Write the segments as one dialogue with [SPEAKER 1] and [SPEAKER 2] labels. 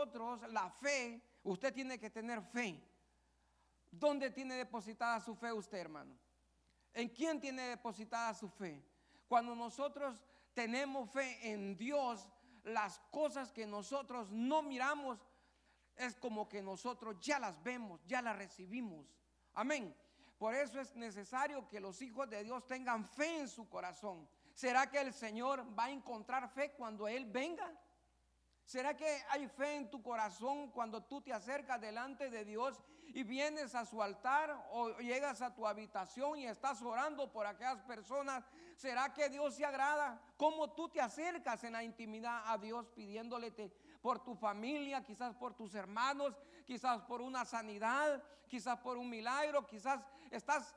[SPEAKER 1] nosotros la fe, usted tiene que tener fe. ¿Dónde tiene depositada su fe usted, hermano? ¿En quién tiene depositada su fe? Cuando nosotros tenemos fe en Dios, las cosas que nosotros no miramos, es como que nosotros ya las vemos, ya las recibimos. Amén. Por eso es necesario que los hijos de Dios tengan fe en su corazón. ¿Será que el Señor va a encontrar fe cuando Él venga? ¿Será que hay fe en tu corazón cuando tú te acercas delante de Dios y vienes a su altar o llegas a tu habitación y estás orando por aquellas personas? ¿Será que Dios se agrada? ¿Cómo tú te acercas en la intimidad a Dios pidiéndole por tu familia, quizás por tus hermanos, quizás por una sanidad, quizás por un milagro, quizás estás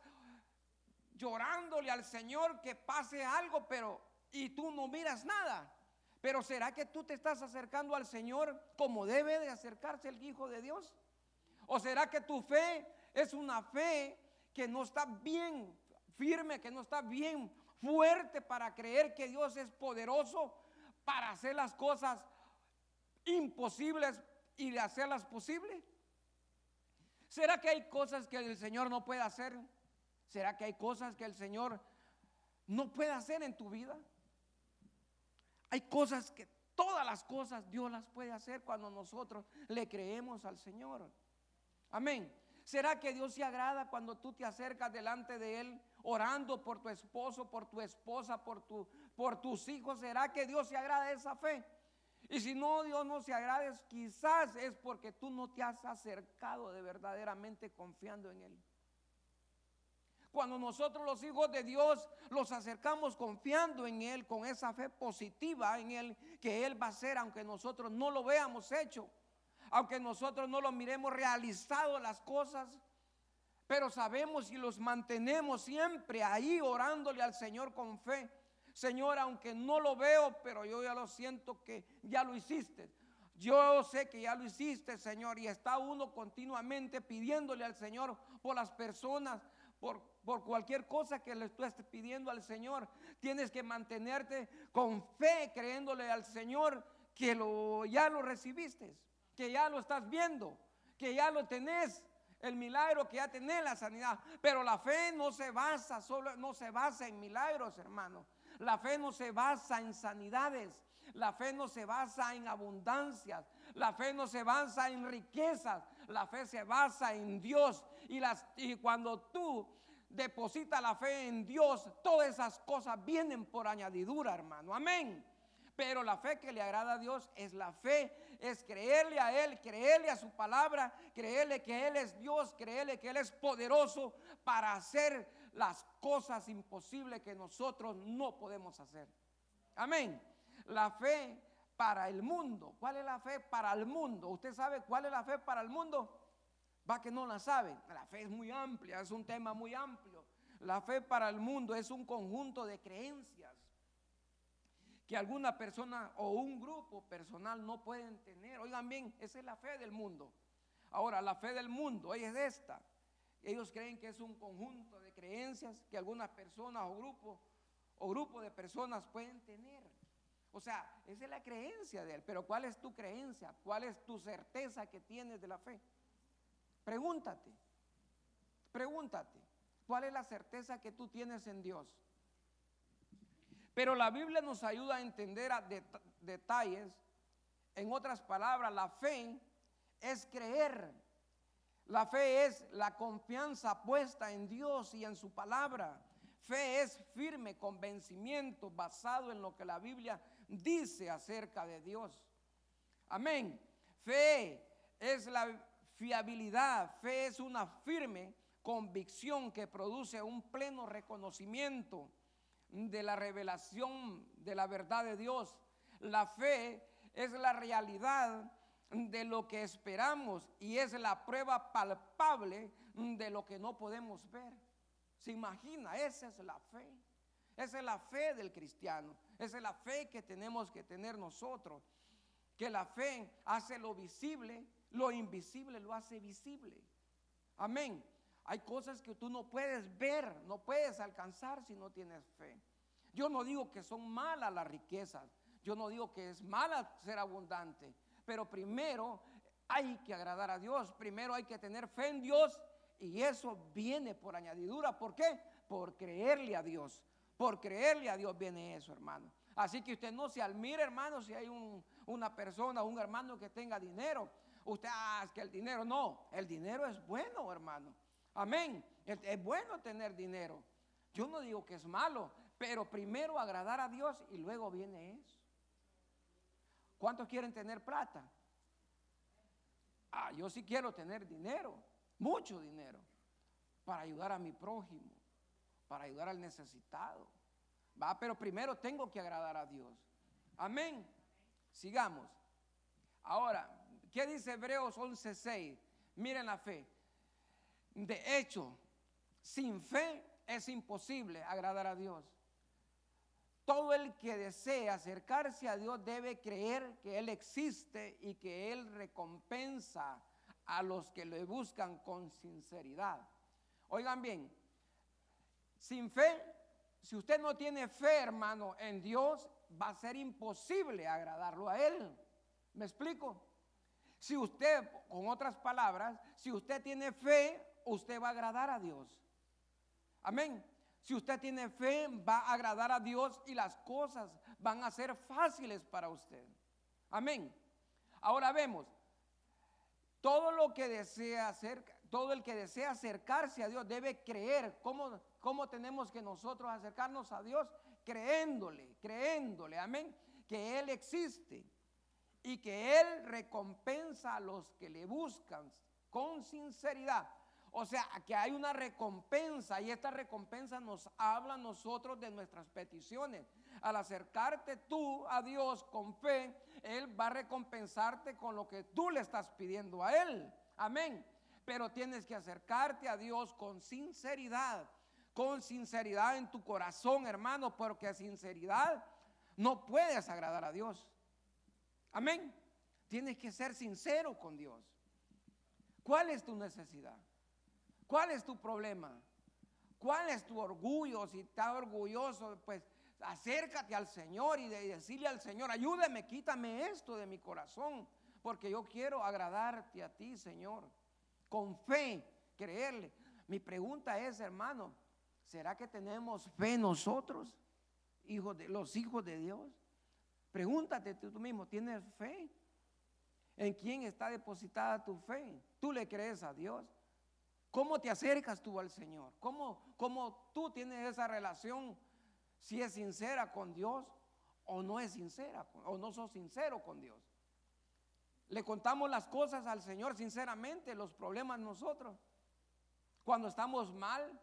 [SPEAKER 1] llorándole al Señor que pase algo, pero y tú no miras nada? Pero ¿será que tú te estás acercando al Señor como debe de acercarse el Hijo de Dios? ¿O será que tu fe es una fe que no está bien firme, que no está bien fuerte para creer que Dios es poderoso para hacer las cosas imposibles y de hacerlas posibles? ¿Será que hay cosas que el Señor no puede hacer? ¿Será que hay cosas que el Señor no puede hacer en tu vida? Hay cosas que, todas las cosas Dios las puede hacer cuando nosotros le creemos al Señor. Amén. ¿Será que Dios se agrada cuando tú te acercas delante de Él orando por tu esposo, por tu esposa, por tus hijos? ¿Será que Dios se agrada de esa fe? Y si no, Dios no se agrada, quizás es porque tú no te has acercado de verdaderamente confiando en Él. Cuando nosotros los hijos de Dios los acercamos confiando en Él, con esa fe positiva en Él, que Él va a hacer aunque nosotros no lo veamos hecho, aunque nosotros no lo miremos realizado las cosas, pero sabemos y los mantenemos siempre ahí orándole al Señor con fe. Señor, aunque no lo veo, pero yo ya lo siento que ya lo hiciste. Yo sé que ya lo hiciste, Señor, y está uno continuamente pidiéndole al Señor por las personas, por cualquier cosa que le tú estés pidiendo al Señor. Tienes que mantenerte con fe, creyéndole al Señor que ya lo recibiste, que ya lo estás viendo, que ya lo tenés, el milagro, que ya tenés la sanidad. Pero la fe no se basa no se basa en milagros, hermano. La fe no se basa en sanidades. La fe no se basa en abundancias. La fe no se basa en riquezas. La fe se basa en Dios. Y cuando tú depositas la fe en Dios, todas esas cosas vienen por añadidura, hermano. Amén. Pero la fe que le agrada a Dios es la fe, es creerle a Él, creerle a su palabra, creerle que Él es Dios, creerle que Él es poderoso para hacer las cosas imposibles que nosotros no podemos hacer. Amén. La fe para el mundo. ¿Cuál es la fe para el mundo? ¿Usted sabe cuál es la fe para el mundo? Va que no la sabe. La fe es muy amplia, es un tema muy amplio. La fe para el mundo es un conjunto de creencias que alguna persona o un grupo personal no pueden tener. Oigan bien, esa es la fe del mundo. Ahora, la fe del mundo hoy es esta. Ellos creen que es un conjunto de creencias que algunas personas o grupo de personas pueden tener. O sea, esa es la creencia de él. Pero ¿cuál es tu creencia? ¿Cuál es tu certeza que tienes de la fe? Pregúntate. ¿Cuál es la certeza que tú tienes en Dios? Pero la Biblia nos ayuda a entender detalles. En otras palabras, la fe es creer. La fe es la confianza puesta en Dios y en su palabra. Fe es firme convencimiento basado en lo que la Biblia dice acerca de Dios. Amén. Fe es la fiabilidad. Fe es una firme convicción que produce un pleno reconocimiento de la revelación de la verdad de Dios. La fe es la realidad de lo que esperamos y es la prueba palpable de lo que no podemos ver. ¿Se imagina? Esa es la fe. Esa es la fe del cristiano. Esa es la fe que tenemos que tener nosotros. Que la fe hace lo visible, lo invisible lo hace visible. Amén. Hay cosas que tú no puedes ver, no puedes alcanzar si no tienes fe. Yo no digo que son malas las riquezas. Yo no digo que es mala ser abundante. Pero primero hay que agradar a Dios, primero hay que tener fe en Dios, y eso viene por añadidura. ¿Por qué? Por creerle a Dios. Por creerle a Dios viene eso, hermano. Así que usted no se admire, hermano, si hay una persona, un hermano que tenga dinero. Usted, es que el dinero, no, el dinero es bueno, hermano. Amén. Es bueno tener dinero. Yo no digo que es malo, pero primero agradar a Dios y luego viene eso. ¿Cuántos quieren tener plata? Yo sí quiero tener dinero, mucho dinero, para ayudar a mi prójimo, para ayudar al necesitado. Pero primero tengo que agradar a Dios. Amén. Sigamos. Ahora, ¿qué dice Hebreos 11:6? Miren la fe. De hecho, sin fe es imposible agradar a Dios. Todo el que desea acercarse a Dios debe creer que Él existe y que Él recompensa a los que le buscan con sinceridad. Oigan bien, sin fe, si usted no tiene fe, hermano, en Dios, va a ser imposible agradarlo a Él. ¿Me explico? Si usted, con otras palabras, si usted tiene fe, usted va a agradar a Dios. Amén. Si usted tiene fe, va a agradar a Dios y las cosas van a ser fáciles para usted. Amén. Ahora vemos, todo el que desea acercarse a Dios debe creer. ¿Cómo tenemos que nosotros acercarnos a Dios? Creyéndole, amén, que Él existe y que Él recompensa a los que le buscan con sinceridad. O sea, que hay una recompensa, y esta recompensa nos habla a nosotros de nuestras peticiones. Al acercarte tú a Dios con fe, Él va a recompensarte con lo que tú le estás pidiendo a Él. Amén. Pero tienes que acercarte a Dios con sinceridad en tu corazón, hermano, porque sin sinceridad no puedes agradar a Dios. Amén. Tienes que ser sincero con Dios. ¿Cuál es tu necesidad? ¿Cuál es tu problema? ¿Cuál es tu orgullo? Si estás orgulloso, pues acércate al Señor y decirle al Señor: ayúdame, quítame esto de mi corazón, porque yo quiero agradarte a ti, Señor. Con fe, creerle. Mi pregunta es, hermano, ¿será que tenemos fe nosotros, los hijos de Dios? Pregúntate tú mismo, ¿tienes fe? ¿En quién está depositada tu fe? ¿Tú le crees a Dios? ¿Cómo te acercas tú al Señor? ¿Cómo tú tienes esa relación? Si es sincera con Dios o no es sincera, o no sos sincero con Dios. Le contamos las cosas al Señor sinceramente, los problemas nosotros. Cuando estamos mal,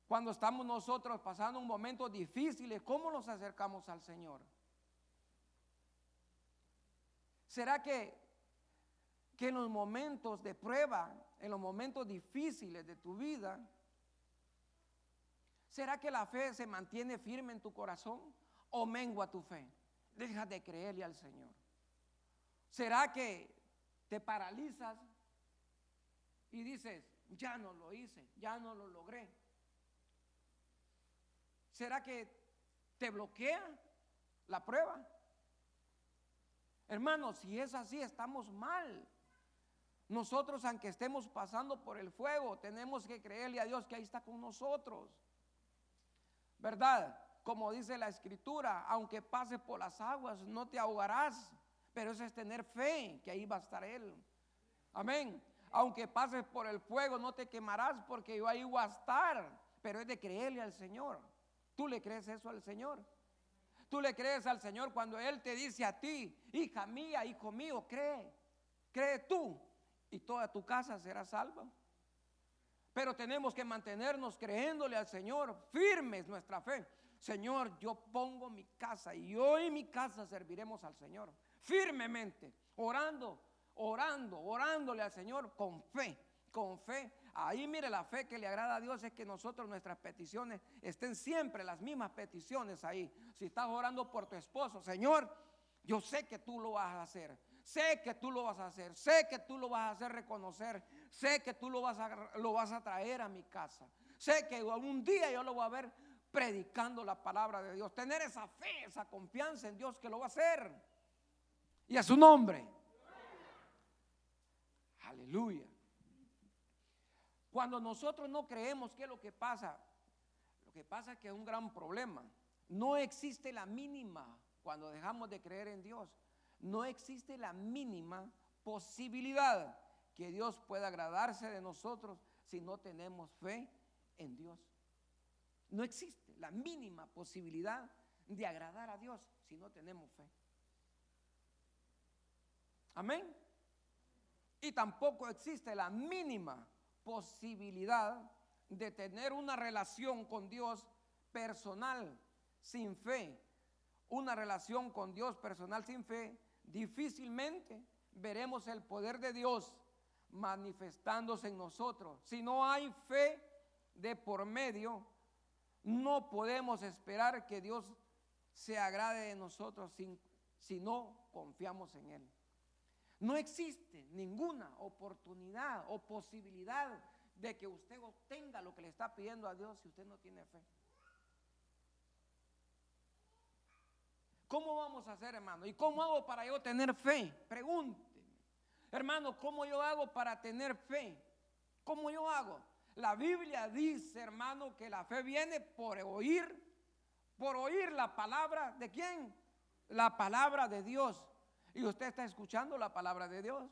[SPEAKER 1] cuando estamos nosotros pasando un momento difícil, ¿cómo nos acercamos al Señor? ¿Será que en los momentos de prueba, en los momentos difíciles de tu vida, será que la fe se mantiene firme en tu corazón o mengua tu fe? Deja de creerle al Señor. ¿Será que te paralizas y dices: ya no lo hice, ya no lo logré? ¿Será que te bloquea la prueba? Hermanos, si es así, estamos mal. Nosotros, aunque estemos pasando por el fuego, tenemos que creerle a Dios que ahí está con nosotros, ¿verdad? Como dice la Escritura, aunque pases por las aguas no te ahogarás, pero eso es tener fe que ahí va a estar Él. Amén. Aunque pases por el fuego no te quemarás, porque yo ahí voy a estar, pero es de creerle al Señor. ¿Tú le crees eso al Señor? ¿Tú le crees al Señor cuando Él te dice a ti: hija mía, hijo mío, cree tú y toda tu casa será salva? Pero tenemos que mantenernos creyéndole al Señor, firmes nuestra fe. Señor, yo pongo mi casa y yo y mi casa serviremos al Señor firmemente, orándole al Señor con fe. Ahí mire, la fe que le agrada a Dios es que nosotros, nuestras peticiones estén siempre las mismas peticiones ahí. Si estás orando por tu esposo: Señor, yo sé que tú lo vas a hacer, sé que tú lo vas a hacer, sé que tú lo vas a hacer reconocer, sé que tú lo vas a traer a mi casa, sé que algún día yo lo voy a ver predicando la palabra de Dios. Tener esa fe, esa confianza en Dios que lo va a hacer, y a su nombre. Aleluya. Cuando nosotros no creemos, ¿qué es lo que pasa? Lo que pasa es que es un gran problema. No existe la mínima, cuando dejamos de creer en Dios, no existe la mínima posibilidad que Dios pueda agradarse de nosotros si no tenemos fe en Dios. No existe la mínima posibilidad de agradar a Dios si no tenemos fe. Amén. Y tampoco existe la mínima posibilidad de tener una relación con Dios personal sin fe. Una relación con Dios personal sin fe, difícilmente veremos el poder de Dios manifestándose en nosotros. Si no hay fe de por medio, no podemos esperar que Dios se agrade de nosotros si no confiamos en Él. No existe ninguna oportunidad o posibilidad de que usted obtenga lo que le está pidiendo a Dios si usted no tiene fe. ¿Cómo vamos a hacer, hermano? ¿Y cómo hago para yo tener fe? Pregúnteme, hermano, ¿cómo yo hago para tener fe? ¿Cómo yo hago? La Biblia dice, hermano, que la fe viene por oír la palabra ¿de quién? La palabra de Dios. Y usted está escuchando la palabra de Dios.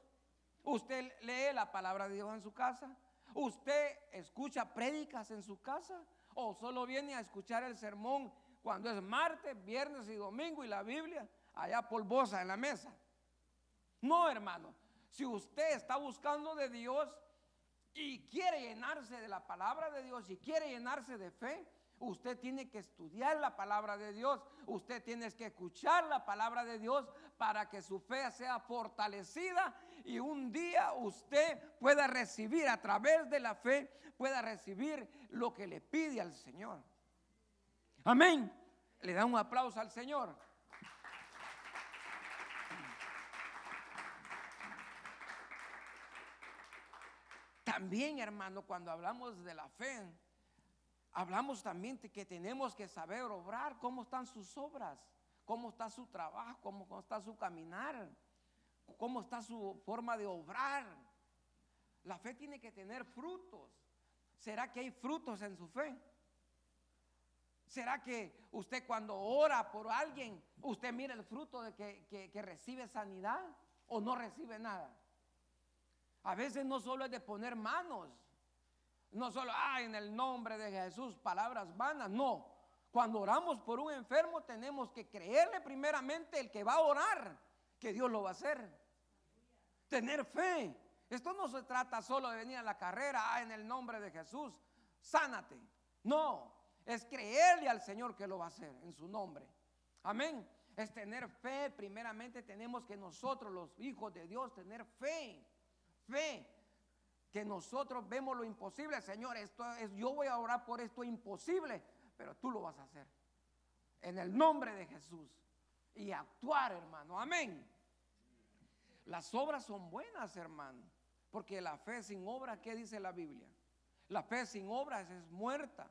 [SPEAKER 1] Usted lee la palabra de Dios en su casa. Usted escucha prédicas en su casa. O solo viene a escuchar el sermón cuando es martes, viernes y domingo y la Biblia allá polvosa en la mesa. No, hermano. Si usted está buscando de Dios y quiere llenarse de la palabra de Dios y quiere llenarse de fe, usted tiene que estudiar la palabra de Dios. Usted tiene que escuchar la palabra de Dios para que su fe sea fortalecida y un día usted pueda recibir a través de la fe, pueda recibir lo que le pide al Señor. Amén. Le da un aplauso al Señor. También, hermano, cuando hablamos de la fe, hablamos también de que tenemos que saber obrar. ¿Cómo están sus obras? ¿Cómo está su trabajo? ¿Cómo está su caminar? ¿Cómo está su forma de obrar? La fe tiene que tener frutos. ¿Será que hay frutos en su fe? ¿Será que usted cuando ora por alguien, usted mira el fruto de que recibe sanidad o no recibe nada? A veces no solo es de poner manos, no solo, en el nombre de Jesús, palabras vanas, no. Cuando oramos por un enfermo tenemos que creerle primeramente el que va a orar, que Dios lo va a hacer. Tener fe. Esto no se trata solo de venir a la carrera, en el nombre de Jesús, sánate. No, es creerle al Señor que lo va a hacer en su nombre. Amén. Es tener fe, primeramente tenemos que nosotros los hijos de Dios tener fe. Fe, que nosotros vemos lo imposible. Señor, yo voy a orar por esto imposible, pero tú lo vas a hacer en el nombre de Jesús y actuar, hermano. Amén. Las obras son buenas, hermano, porque la fe sin obras, ¿qué dice la Biblia? La fe sin obras es muerta.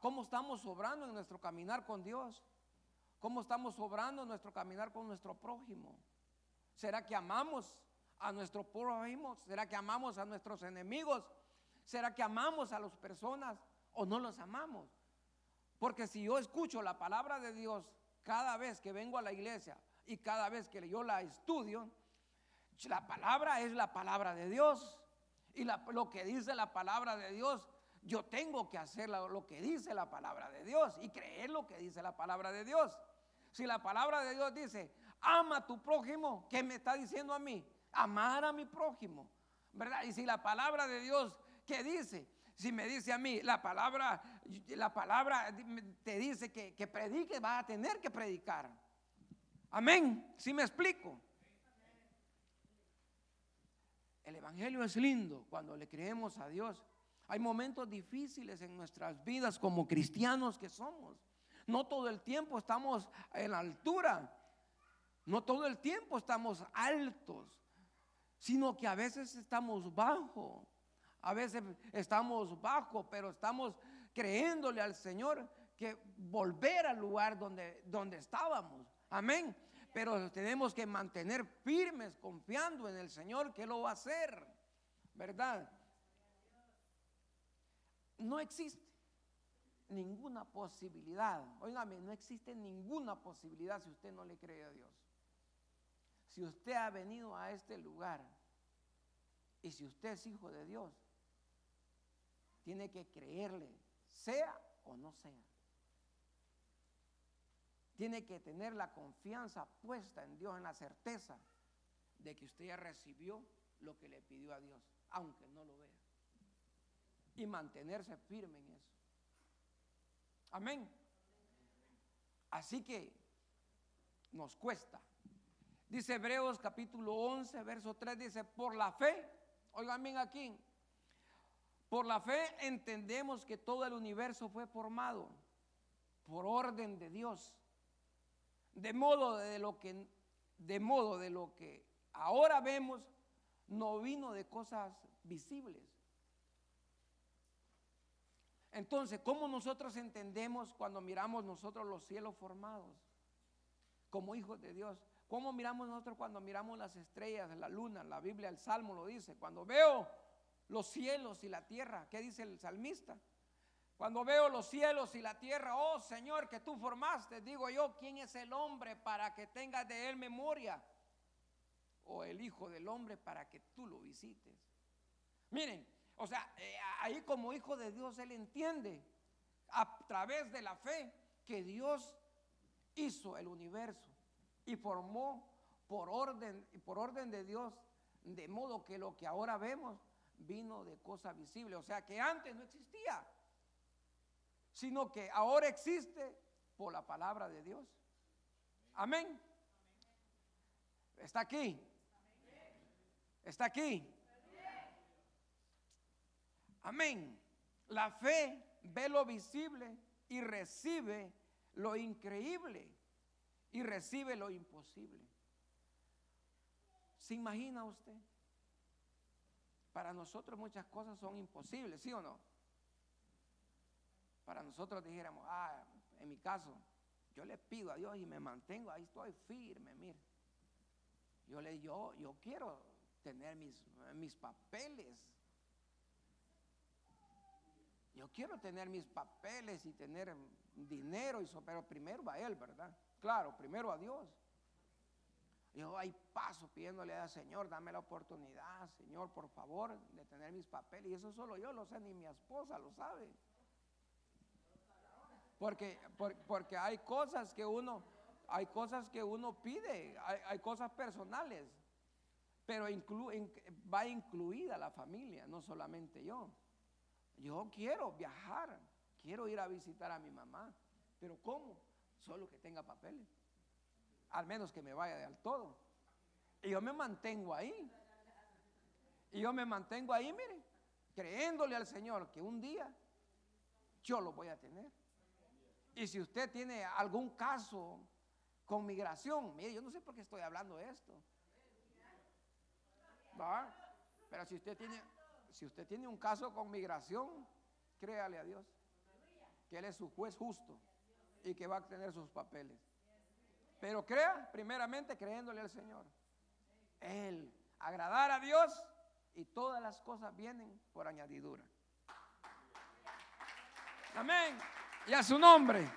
[SPEAKER 1] ¿Cómo estamos obrando en nuestro caminar con Dios? ¿Cómo estamos obrando en nuestro caminar con nuestro prójimo? ¿Será que amamos a nuestro prójimo? ¿Será que amamos a nuestros enemigos? ¿Será que amamos a las personas o no los amamos? Porque si yo escucho la palabra de Dios cada vez que vengo a la iglesia y cada vez que yo la estudio, la palabra es la palabra de Dios. Y lo que dice la palabra de Dios, yo tengo que hacer lo que dice la palabra de Dios y creer lo que dice la palabra de Dios. Si la palabra de Dios dice, ama a tu prójimo, ¿qué me está diciendo a mí? Amar a mi prójimo, ¿verdad? Y si la palabra de Dios, ¿qué dice? Si me dice a mí, la palabra te dice que predique, vas a tener que predicar. Amén. ¿Sí me explico? El evangelio es lindo cuando le creemos a Dios. Hay momentos difíciles en nuestras vidas como cristianos que somos. No todo el tiempo estamos en la altura. No todo el tiempo estamos altos, sino que a veces estamos bajo. A veces estamos bajo, pero estamos creyéndole al Señor que volver al lugar donde estábamos. Amén. Pero tenemos que mantener firmes confiando en el Señor que lo va a hacer. ¿verdad? No existe ninguna posibilidad. Óigame, no existe ninguna posibilidad si usted no le cree a Dios. Si usted ha venido a este lugar y si usted es hijo de Dios, tiene que creerle, sea o no sea. Tiene que tener la confianza puesta en Dios, en la certeza de que usted ya recibió lo que le pidió a Dios, aunque no lo vea. Y mantenerse firme en eso. Amén. Así que nos cuesta. Dice Hebreos capítulo 11, verso 3, dice, por la fe, oigan bien aquí, por la fe entendemos que todo el universo fue formado por orden de Dios, de modo de lo que ahora vemos no vino de cosas visibles. Entonces, ¿cómo nosotros entendemos cuando miramos nosotros los cielos formados como hijos de Dios? ¿Cómo miramos nosotros cuando miramos las estrellas, la luna? La Biblia, el Salmo lo dice. Cuando veo los cielos y la tierra, ¿qué dice el salmista? Cuando veo los cielos y la tierra, oh Señor, que tú formaste, digo yo, ¿quién es el hombre para que tengas de él memoria? O el Hijo del Hombre para que tú lo visites. Miren, o sea, ahí como hijo de Dios él entiende a través de la fe que Dios hizo el universo y formó por orden de Dios, de modo que lo que ahora vemos vino de cosas visibles. O sea que antes no existía, sino que ahora existe por la palabra de Dios. Amén. Está aquí. Está aquí. Amén. La fe ve lo visible y recibe lo increíble y recibe lo imposible. ¿Se imagina usted? Para nosotros muchas cosas son imposibles, ¿sí o no? Para nosotros dijéramos, en mi caso, yo le pido a Dios y me mantengo, ahí estoy firme, mire. Yo quiero tener mis papeles. Yo quiero tener mis papeles y tener dinero, pero primero a Él, ¿verdad? Claro, primero a Dios. Yo ahí paso pidiéndole al Señor, dame la oportunidad, Señor, por favor, de tener mis papeles. Y eso solo yo lo sé, ni mi esposa lo sabe. Porque hay cosas que uno pide, hay cosas personales, pero va incluida la familia, no solamente yo. Yo quiero viajar, quiero ir a visitar a mi mamá, pero ¿cómo? Solo que tenga papeles, al menos que me vaya del todo. Y yo me mantengo ahí, mire, creyéndole al Señor que un día yo lo voy a tener. Y si usted tiene algún caso con migración, mire, yo no sé por qué estoy hablando de esto, ¿va? Pero si usted tiene un caso con migración, créale a Dios que Él es su juez justo y que va a tener sus papeles. Pero crea, primeramente creyéndole al Señor. Él, agradar a Dios, y todas las cosas vienen por añadidura. Amén. Y a su nombre.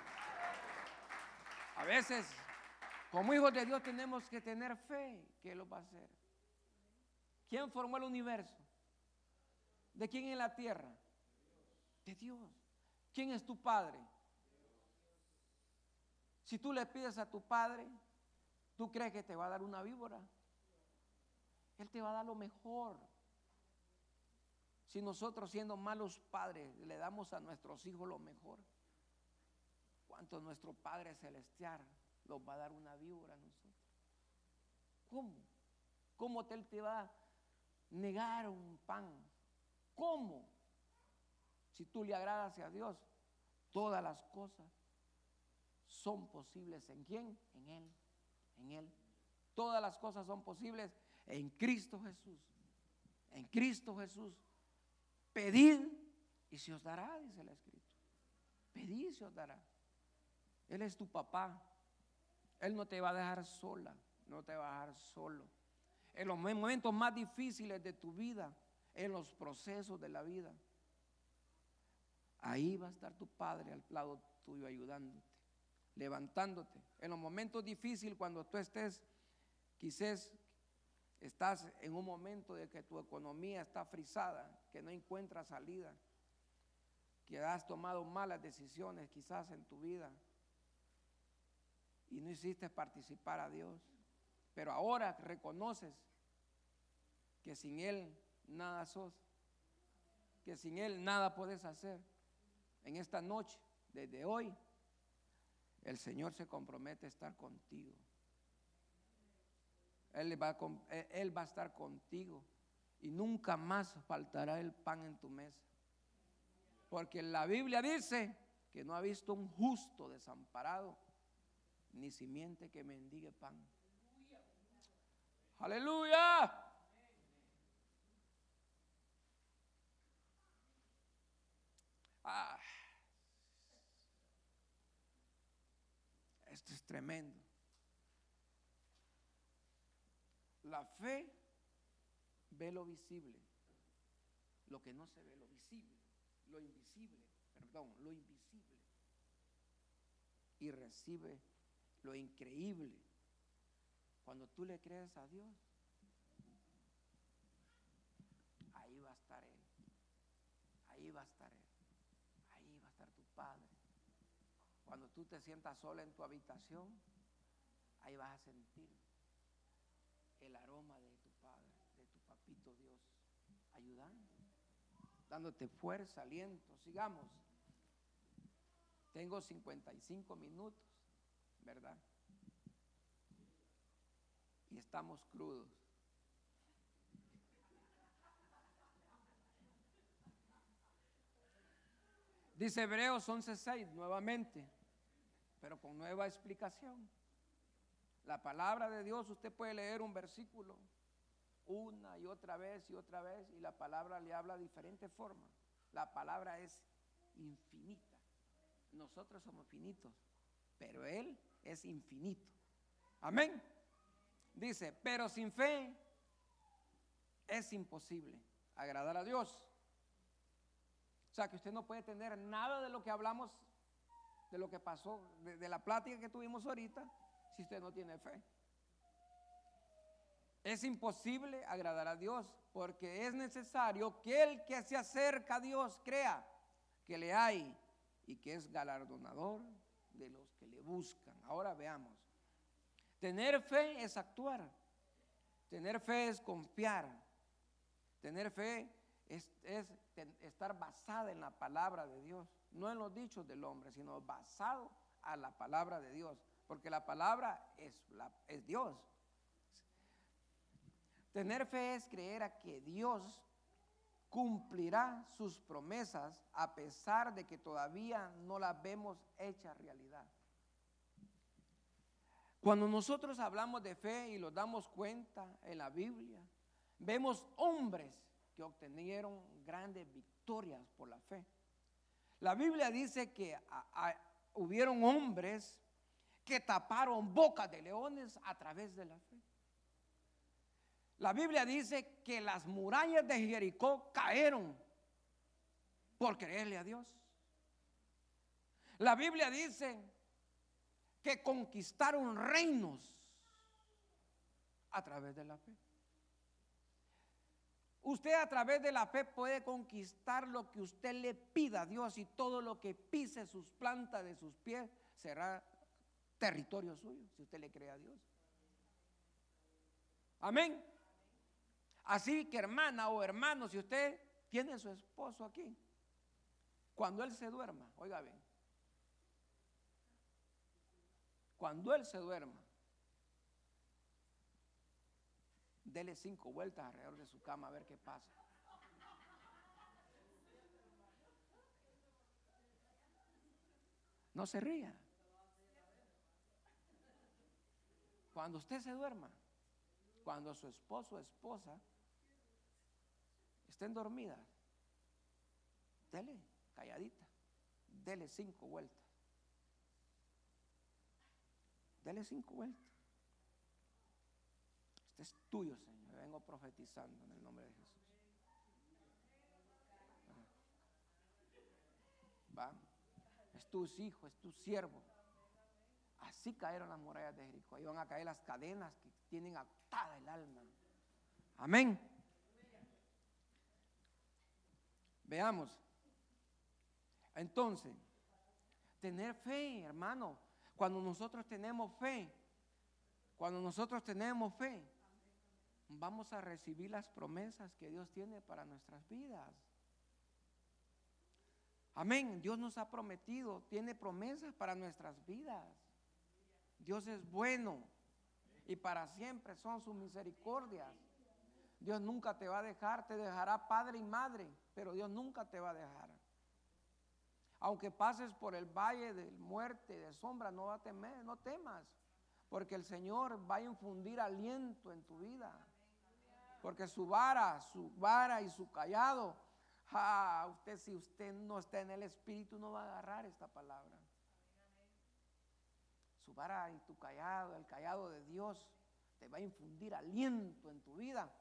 [SPEAKER 1] A veces, como hijos de Dios, tenemos que tener fe que Él lo va a hacer. ¿Quién formó el universo? ¿De quién es la tierra? De Dios. ¿Quién es tu padre? Si tú le pides a tu padre, ¿tú crees que te va a dar una víbora? Él te va a dar lo mejor. Si nosotros, siendo malos padres, le damos a nuestros hijos lo mejor, ¿cuánto nuestro Padre Celestial nos va a dar una víbora a nosotros? ¿Cómo? ¿Cómo Él te va a negar un pan? ¿Cómo? Si tú le agradas a Dios, todas las cosas son posibles. ¿En quién? En Él. En Él. Todas las cosas son posibles en Cristo Jesús. En Cristo Jesús. Pedid y se os dará, dice la Escritura. Pedid y se os dará. Él es tu papá. Él no te va a dejar sola, no te va a dejar solo. En los momentos más difíciles de tu vida, en los procesos de la vida, ahí va a estar tu Padre al lado tuyo ayudándote, levantándote. En los momentos difíciles, cuando tú quizás estás en un momento de que tu economía está frisada, que no encuentras salida, que has tomado malas decisiones quizás en tu vida y no hiciste participar a Dios, pero ahora reconoces que sin Él nada sos, que sin Él nada puedes hacer. En esta noche, desde hoy, el Señor se compromete a estar contigo. Él va a estar contigo y nunca más faltará el pan en tu mesa. Porque la Biblia dice que no ha visto un justo desamparado, ni simiente que mendigue pan. ¡Aleluya! Ah, esto es tremendo. La fe ve lo visible, lo que no se ve, lo visible, lo invisible, lo invisible, y recibe lo increíble. Cuando tú le crees a Dios, ahí va a estar Él, ahí va a estar Él, ahí va a estar tu Padre. Cuando tú te sientas sola en tu habitación, ahí vas a sentir el aroma de tu Padre, de tu papito Dios, ayudando, dándote fuerza, aliento. Sigamos. Tengo 55 minutos, ¿verdad? Y estamos crudos. Dice Hebreos 11:6 nuevamente, pero con nueva explicación. La palabra de Dios, usted puede leer un versículo una y otra vez y la palabra le habla de diferentes formas. La palabra es infinita. Nosotros somos finitos, pero Él es infinito. Amén. Dice, pero sin fe es imposible agradar a Dios. O sea que usted no puede tener nada de lo que hablamos, de lo que pasó, de la plática que tuvimos ahorita, si usted no tiene fe. Es imposible agradar a Dios porque es necesario que el que se acerca a Dios crea que le hay y que es galardonador de los que le buscan. Ahora veamos. Tener fe es actuar. Tener fe es confiar. Tener fe es estar basada en la palabra de Dios, no en los dichos del hombre, sino basado a la palabra de Dios, porque la palabra es Dios. Tener fe es creer a que Dios cumplirá sus promesas a pesar de que todavía no las vemos hechas realidad. Cuando nosotros hablamos de fe y lo damos cuenta en la Biblia, vemos hombres que obtenieron grandes victorias por la fe. La Biblia dice que hubieron hombres que taparon bocas de leones a través de la fe. La Biblia dice que las murallas de Jericó cayeron por creerle a Dios. La Biblia dice que conquistaron reinos a través de la fe. Usted a través de la fe puede conquistar lo que usted le pida a Dios, y todo lo que pise sus plantas de sus pies será territorio suyo, si usted le cree a Dios. Amén. Así que, hermana o hermano, si usted tiene a su esposo aquí, cuando él se duerma, oiga bien, cuando él se duerma, dele 5 vueltas alrededor de su cama a ver qué pasa. No se ría. Cuando usted se duerma, cuando su esposo o esposa estén dormidas, dele calladita, dele 5 vueltas. Dele 5 vueltas. Este es tuyo, Señor. Vengo profetizando en el nombre de Jesús. ¿va? Es tu hijo, es tu siervo. Así cayeron las murallas de Jericó. Ahí van a caer las cadenas que tienen atada el alma. Amén. Veamos. Entonces, tener fe, hermano. Cuando nosotros tenemos fe, vamos a recibir las promesas que Dios tiene para nuestras vidas. Amén. Dios nos ha prometido, tiene promesas para nuestras vidas. Dios es bueno y para siempre son sus misericordias. Dios nunca te va a dejar, te dejará padre y madre, pero Dios nunca te va a dejar. Aunque pases por el valle de muerte, de sombra, no va a temer, no temas, porque el Señor va a infundir aliento en tu vida. Porque su vara y su callado, si usted no está en el Espíritu, no va a agarrar esta palabra. Su vara y tu callado, el callado de Dios, te va a infundir aliento en tu vida,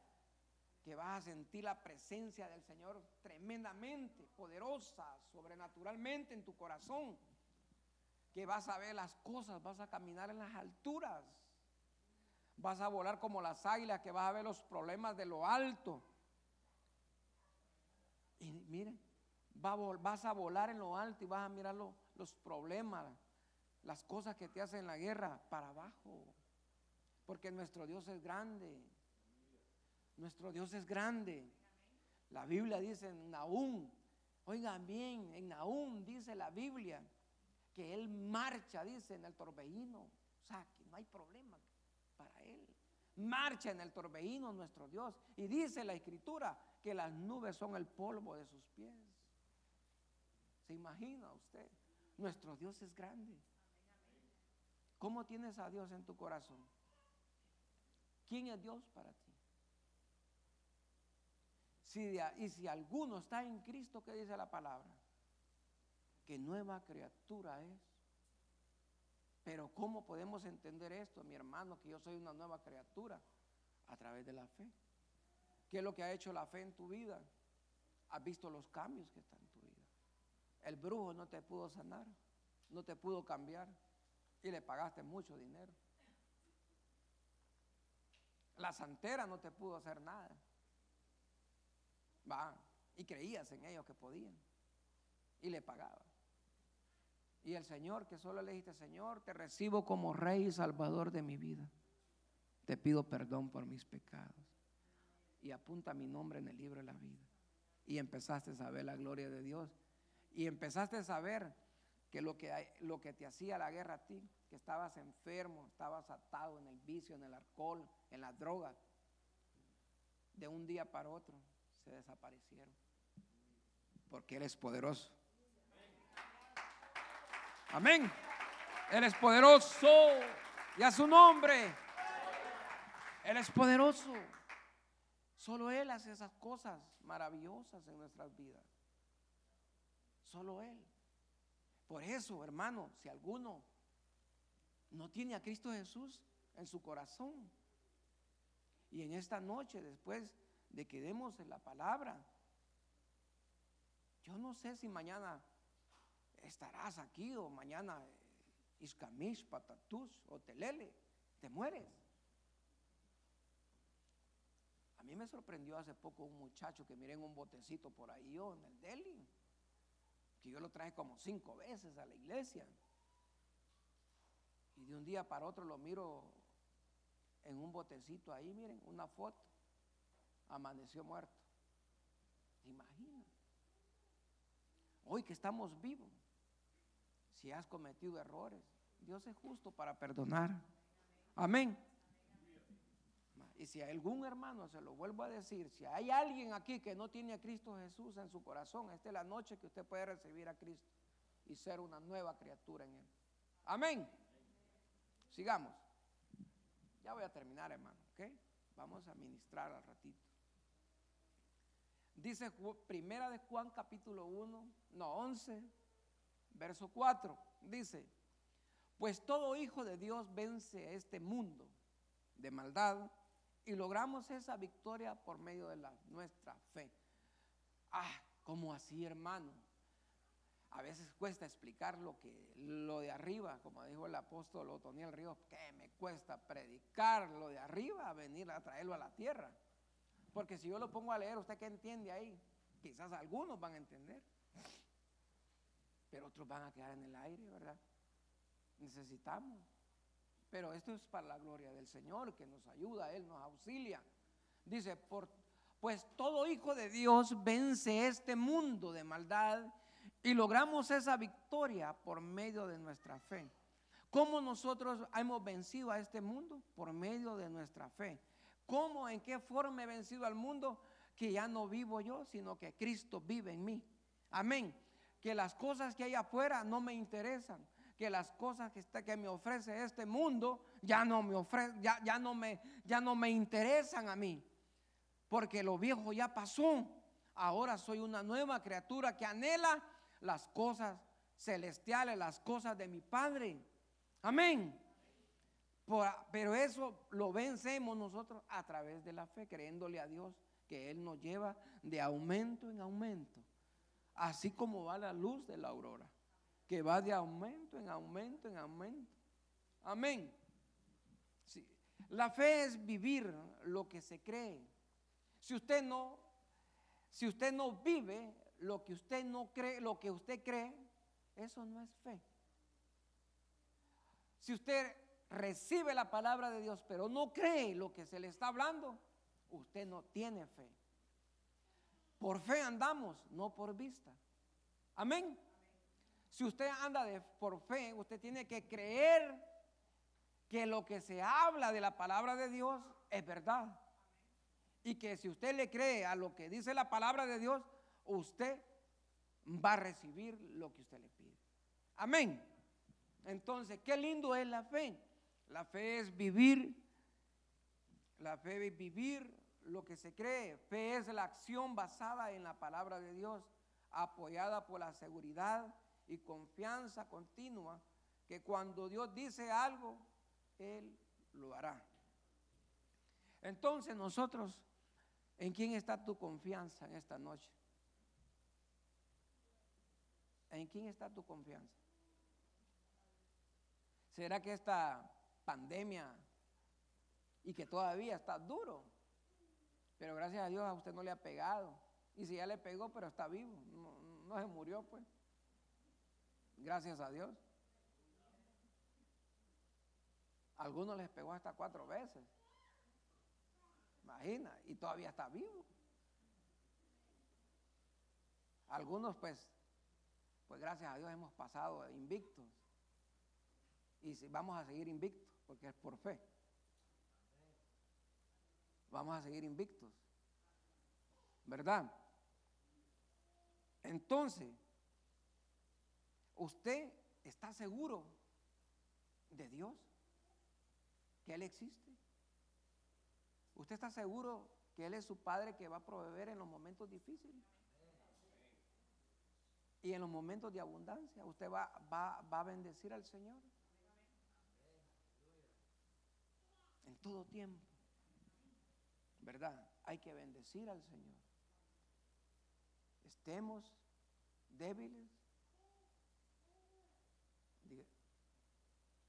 [SPEAKER 1] que vas a sentir la presencia del Señor tremendamente, poderosa, sobrenaturalmente en tu corazón, que vas a ver las cosas, vas a caminar en las alturas, vas a volar como las águilas, que vas a ver los problemas de lo alto. Y miren, vas a volar en lo alto y vas a mirar los problemas, las cosas que te hacen la guerra para abajo, porque nuestro Dios es grande. Nuestro Dios es grande. La Biblia dice en Nahum, oigan bien, en Nahum dice la Biblia que Él marcha, dice, en el torbellino. O sea, que no hay problema para Él. Marcha en el torbellino nuestro Dios. Y dice la Escritura que las nubes son el polvo de sus pies. ¿Se imagina usted? Nuestro Dios es grande. ¿Cómo tienes a Dios en tu corazón? ¿Quién es Dios para ti? Y si alguno está en Cristo, ¿qué dice la palabra? Que nueva criatura es. Pero ¿cómo podemos entender esto, mi hermano, que yo soy una nueva criatura? A través de la fe. ¿Qué es lo que ha hecho la fe en tu vida? Has visto los cambios que están en tu vida. El brujo no te pudo sanar, no te pudo cambiar y le pagaste mucho dinero. La santera no te pudo hacer nada. Y creías en ellos que podían y le pagaba. Y el Señor, que solo le dijiste: Señor, te recibo como Rey y Salvador de mi vida, te pido perdón por mis pecados y apunta mi nombre en el libro de la vida. Y empezaste a ver la gloria de Dios y empezaste a saber que lo que te hacía la guerra a ti, que estabas enfermo, estabas atado en el vicio, en el alcohol, en las drogas, de un día para otro se desaparecieron, porque Él es poderoso. Amén. Él es poderoso y a su nombre. Él es poderoso. Solo Él hace esas cosas maravillosas en nuestras vidas. Solo Él. Por eso, hermano, si alguno no tiene a Cristo Jesús en su corazón, y en esta noche, después de que demos la palabra, yo no sé si mañana estarás aquí o mañana Iscamish, Patatús o Telele, te mueres. A mí me sorprendió hace poco un muchacho que miré en un botecito por ahí en el Delhi, que yo lo traje como 5 veces a la iglesia, y de un día para otro lo miro en un botecito ahí, miren, una foto, amaneció muerto. Imagina. Hoy que estamos vivos, si has cometido errores, Dios es justo para perdonar. Amén. Y si a algún hermano, se lo vuelvo a decir, si hay alguien aquí que no tiene a Cristo Jesús en su corazón, esta es la noche que usted puede recibir a Cristo y ser una nueva criatura en Él. Amén. Sigamos. Ya voy a terminar, hermano, ¿ok? Vamos a ministrar al ratito. Dice Primera de Juan capítulo 11, verso 4. Dice: pues todo hijo de Dios vence a este mundo de maldad y logramos esa victoria por medio de nuestra fe. ¿Cómo así, hermano? a veces cuesta explicar lo de arriba, como dijo el apóstol Otoniel Ríos, que me cuesta predicar lo de arriba, venir a traerlo a la tierra. Porque si yo lo pongo a leer, ¿usted qué entiende ahí? Quizás algunos van a entender, pero otros van a quedar en el aire, ¿verdad? Necesitamos. Pero esto es para la gloria del Señor, que nos ayuda, Él nos auxilia. Dice, pues todo hijo de Dios vence este mundo de maldad y logramos esa victoria por medio de nuestra fe. ¿Cómo nosotros hemos vencido a este mundo? Por medio de nuestra fe. ¿Cómo, en qué forma he vencido al mundo? Que ya no vivo yo, sino que Cristo vive en mí. Amén. Que las cosas que hay afuera no me interesan. Que las cosas que me ofrece este mundo ya no me interesan a mí. Porque lo viejo ya pasó. Ahora soy una nueva criatura que anhela las cosas celestiales, las cosas de mi Padre. Amén. Pero eso lo vencemos nosotros a través de la fe, creyéndole a Dios que Él nos lleva de aumento en aumento. Así como va la luz de la aurora, que va de aumento en aumento en aumento. Amén. Sí. La fe es vivir lo que se cree. Si usted no vive lo que usted no cree, lo que usted cree, eso no es fe. Si usted recibe la palabra de Dios, pero no cree lo que se le está hablando, usted no tiene fe. Por fe andamos, no por vista. Amén. Si usted anda por fe, usted tiene que creer que lo que se habla de la palabra de Dios es verdad. Y que si usted le cree a lo que dice la palabra de Dios, usted va a recibir lo que usted le pide. Amén. Entonces, qué lindo es la fe. La fe es vivir. La fe es vivir lo que se cree. Fe es la acción basada en la palabra de Dios, apoyada por la seguridad y confianza continua que cuando Dios dice algo, Él lo hará. Entonces nosotros, ¿en quién está tu confianza en esta noche? ¿En quién está tu confianza? ¿Será que esta pandemia y que todavía está duro, pero gracias a Dios a usted no le ha pegado? Y si ya le pegó, pero está vivo, no se murió, pues. Gracias a Dios. A algunos les pegó hasta 4 veces. Imagina, y todavía está vivo. Algunos pues gracias a Dios hemos pasado invictos. Y vamos a seguir invictos, porque es por fe. Vamos a seguir invictos, ¿verdad? Entonces, ¿usted está seguro de Dios? ¿Que Él existe? ¿Usted está seguro que Él es su Padre que va a proveer en los momentos difíciles? Y en los momentos de abundancia, ¿usted va a bendecir al Señor? En todo tiempo, ¿verdad? Hay que bendecir al Señor. Estemos débiles,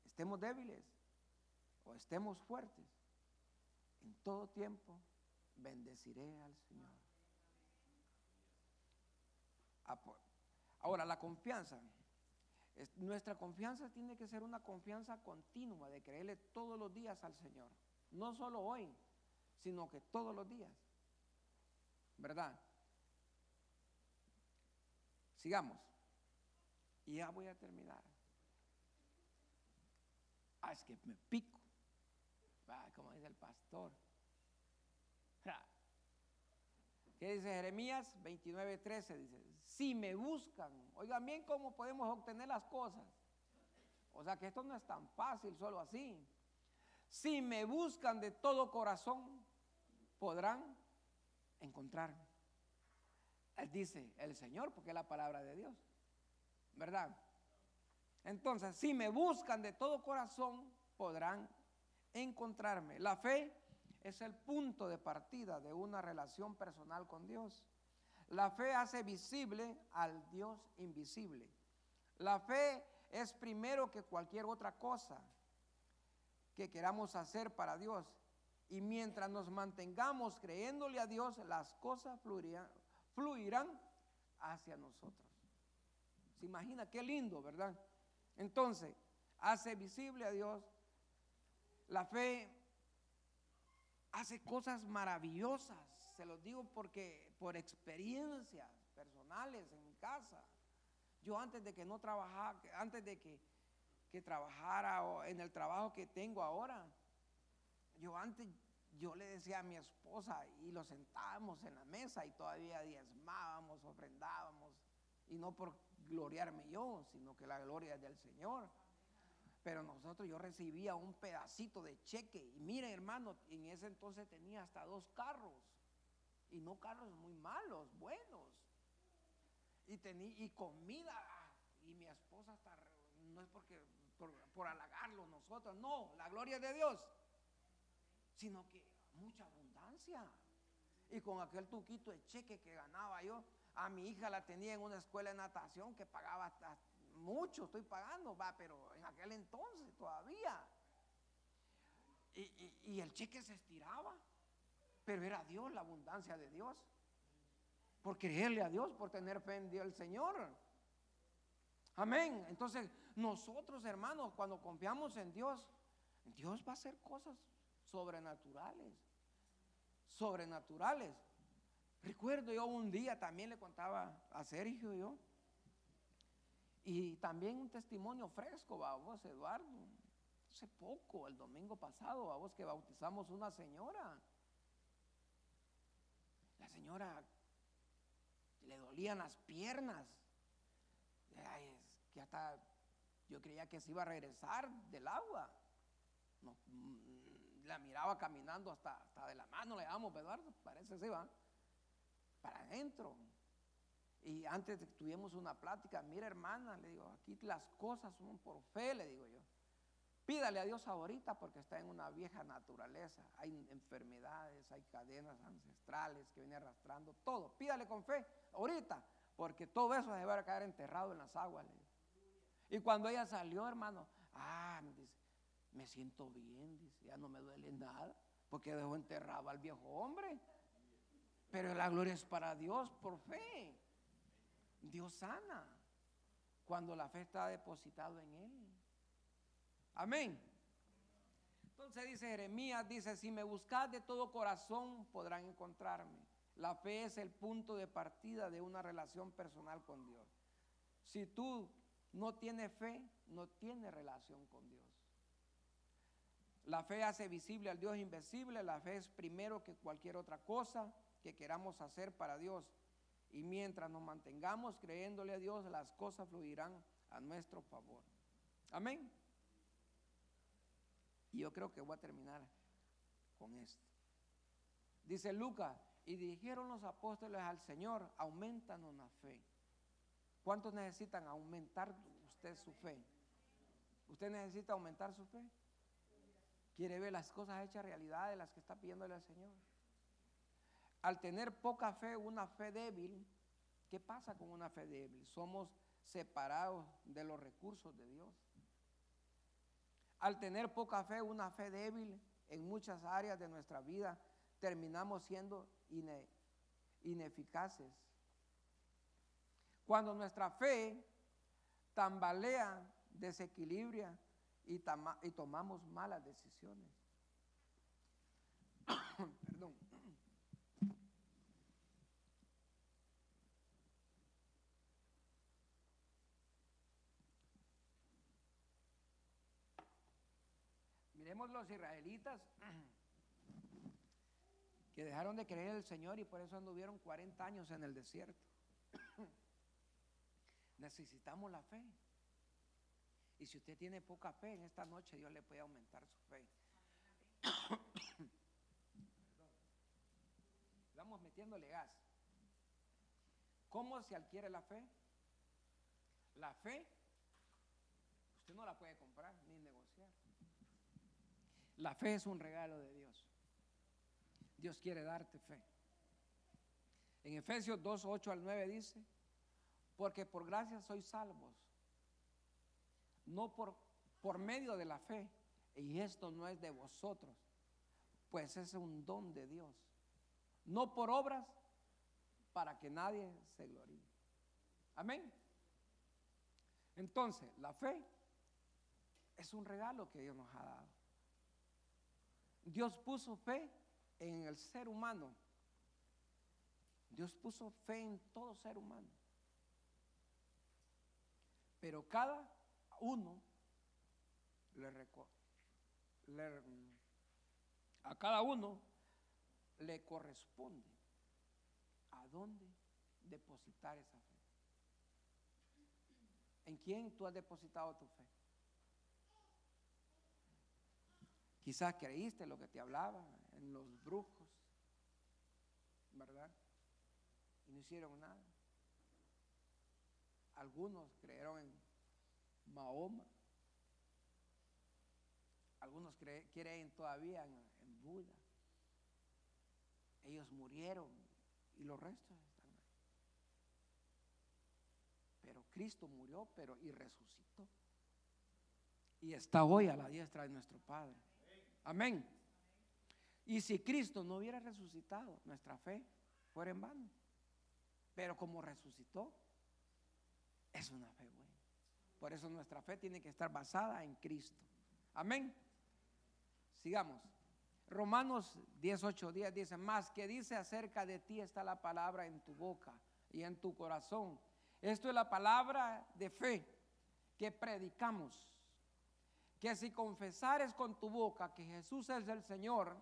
[SPEAKER 1] estemos débiles o estemos fuertes, en todo tiempo bendeciré al Señor. Ahora, la confianza. Nuestra confianza tiene que ser una confianza continua de creerle todos los días al Señor. No solo hoy, sino que todos los días. ¿Verdad? Sigamos. Y ya voy a terminar. Es que me pico. Como dice el pastor. ¿Qué dice Jeremías 29:13? Dice, si me buscan, oigan bien cómo podemos obtener las cosas. O sea que esto no es tan fácil solo así. Si me buscan de todo corazón, podrán encontrarme. Él dice el Señor, porque es la palabra de Dios, ¿verdad? Entonces, si me buscan de todo corazón, podrán encontrarme. La fe es el punto de partida de una relación personal con Dios. La fe hace visible al Dios invisible. La fe es primero que cualquier otra cosa que queramos hacer para Dios. Y mientras nos mantengamos creyéndole a Dios, las cosas fluirán hacia nosotros. ¿Se imagina? Qué lindo, ¿verdad? Entonces, hace visible a Dios. La fe hace cosas maravillosas. Se los digo porque por experiencias personales en mi casa. Yo antes de que no trabajara, antes de que trabajara en el trabajo que tengo ahora, yo le decía a mi esposa y lo sentábamos en la mesa y todavía diezmábamos, ofrendábamos, y no por gloriarme yo, sino que la gloria es del Señor. Pero yo recibía un pedacito de cheque, y miren, hermano, en ese entonces tenía hasta 2 carros, y no carros muy malos, buenos, y comida, y mi esposa hasta, no es porque por halagarlo nosotros, no, la gloria es de Dios, sino que mucha abundancia. Y con aquel tuquito de cheque que ganaba yo, a mi hija la tenía en una escuela de natación que pagaba hasta mucho, estoy pagando, pero en aquel entonces todavía. Y el cheque se estiraba, pero era Dios, la abundancia de Dios, por creerle a Dios, por tener fe en Dios el Señor. Amén. Entonces nosotros, hermanos, cuando confiamos en Dios, Dios va a hacer cosas sobrenaturales. Recuerdo yo un día, también le contaba a Sergio yo, y también un testimonio fresco, a vos, Eduardo, hace poco, el domingo pasado, a vos, que bautizamos una señora. La señora le dolían las piernas. Ay, que hasta yo creía que se iba a regresar del agua. No, la miraba caminando hasta de la mano, le damos, Eduardo, parece se va para adentro. Y antes tuvimos una plática, mira, hermana, le digo, aquí las cosas son por fe, le digo yo. Pídale a Dios ahorita porque está en una vieja naturaleza. Hay enfermedades, hay cadenas ancestrales que viene arrastrando, todo. Pídale con fe ahorita, porque todo eso se va a caer enterrado en las aguas, le digo. Y cuando ella salió, hermano, me dice, me siento bien, dice, ya no me duele nada, porque dejó enterrado al viejo hombre. Pero la gloria es para Dios por fe. Dios sana cuando la fe está depositada en Él. Amén. Entonces dice Jeremías, dice, si me buscas de todo corazón podrán encontrarme. La fe es el punto de partida de una relación personal con Dios. Si tú no tienes fe, no tienes relación con Dios. La fe hace visible al Dios invisible. La fe es primero que cualquier otra cosa que queramos hacer para Dios. Y mientras nos mantengamos creyéndole a Dios, las cosas fluirán a nuestro favor. Amén. Y yo creo que voy a terminar con esto. Dice Lucas, y dijeron los apóstoles al Señor, aumentanos la fe. ¿Cuántos necesitan aumentar usted su fe? ¿Usted necesita aumentar su fe? ¿Quiere ver las cosas hechas realidad de las que está pidiéndole al Señor? Al tener poca fe, una fe débil, ¿qué pasa con una fe débil? Somos separados de los recursos de Dios. Al tener poca fe, una fe débil en muchas áreas de nuestra vida, terminamos siendo ineficaces. Cuando nuestra fe tambalea, desequilibra y tomamos malas decisiones. Perdón. Miremos los israelitas que dejaron de creer en el Señor y por eso anduvieron 40 años en el desierto. Necesitamos la fe. Y si usted tiene poca fe, en esta noche Dios le puede aumentar su fe. Vamos metiéndole gas. ¿Cómo se adquiere la fe? La fe, usted no la puede comprar ni negociar. La fe es un regalo de Dios. Dios quiere darte fe. En Efesios 2, 8 al 9 dice, porque por gracia sois salvos no por medio de la fe. Y esto no es de vosotros, pues es un don de Dios. No por obras, para que nadie se gloríe. Amén. Entonces, la fe es un regalo que Dios nos ha dado. Dios puso fe en el ser humano. Dios puso fe en todo ser humano. Pero cada uno a cada uno le corresponde a dónde depositar esa fe. ¿En quién tú has depositado tu fe? Quizás creíste lo que te hablaba en los brujos, ¿verdad? Y no hicieron nada. Algunos creyeron en Mahoma. Algunos creen todavía en Buda. Ellos murieron y los restos están ahí. Pero Cristo murió, y resucitó. Y está hoy a la diestra de nuestro Padre. Amén. Y si Cristo no hubiera resucitado, nuestra fe fuera en vano. Pero como resucitó, es una fe buena. Por eso nuestra fe tiene que estar basada en Cristo. Amén. Sigamos. Romanos 18:10 dice: más que dice acerca de ti está la palabra en tu boca y en tu corazón. Esto es la palabra de fe que predicamos. Que si confesares con tu boca que Jesús es el Señor,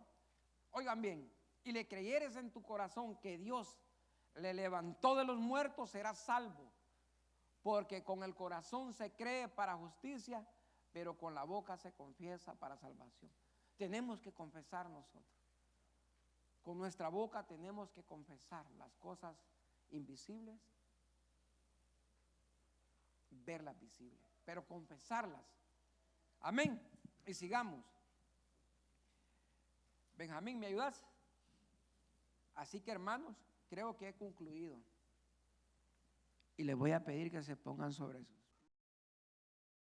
[SPEAKER 1] oigan bien, y le creyeres en tu corazón que Dios le levantó de los muertos, serás salvo. Porque con el corazón se cree para justicia, pero con la boca se confiesa para salvación. Tenemos que confesar nosotros. Con nuestra boca tenemos que confesar las cosas invisibles, verlas visibles, pero confesarlas. Amén. Y sigamos. Benjamín, ¿me ayudas? Así que, hermanos, creo que he concluido. Y les voy a pedir que se pongan sobre sus